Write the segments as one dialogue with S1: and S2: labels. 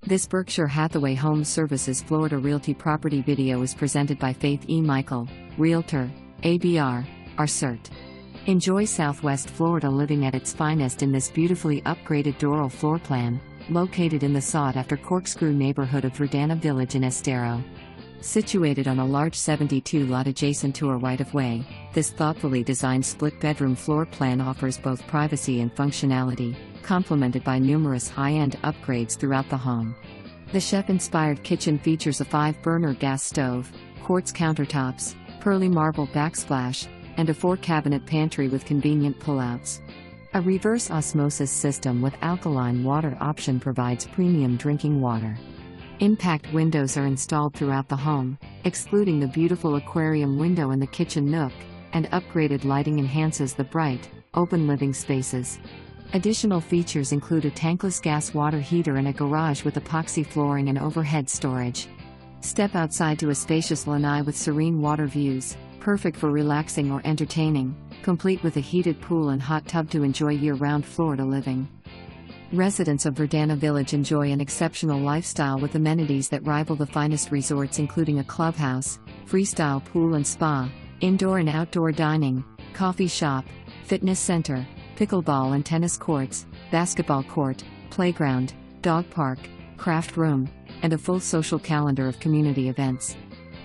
S1: This Berkshire Hathaway HomeServices Florida Realty property video is presented by Faith E. Michael, Realtor, ABR, RCERT. Enjoy Southwest Florida living at its finest in this beautifully upgraded Doral floor plan, located in the sought-after Corkscrew neighborhood of Verdana Village in Estero. Situated on a large 72-lot adjacent to a right-of-way, this thoughtfully designed split-bedroom floor plan offers both privacy and functionality, complemented by numerous high-end upgrades throughout the home. The chef-inspired kitchen features a 5-burner gas stove, quartz countertops, pearly marble backsplash, and a 4-cabinet pantry with convenient pullouts. A reverse osmosis system with alkaline water option provides premium drinking water. Impact windows are installed throughout the home, excluding the beautiful aquarium window in the kitchen nook, and upgraded lighting enhances the bright, open living spaces. Additional features include a tankless gas water heater and a garage with epoxy flooring and overhead storage. Step outside to a spacious lanai with serene water views, perfect for relaxing or entertaining, complete with a heated pool and hot tub to enjoy year-round Florida living. Residents of Verdana Village enjoy an exceptional lifestyle with amenities that rival the finest resorts, including a clubhouse, freestyle pool and spa, indoor and outdoor dining, coffee shop, fitness center, pickleball and tennis courts, basketball court, playground, dog park, craft room, and a full social calendar of community events.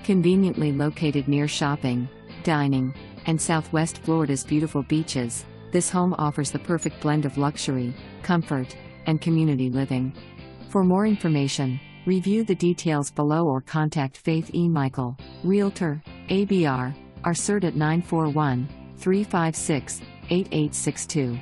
S1: Conveniently located near shopping, dining, and Southwest Florida's beautiful beaches, this home offers the perfect blend of luxury, comfort, and community living. For more information, review the details below or contact Faith E. Michael, Realtor, ABR, RCERT at 941-356-8862.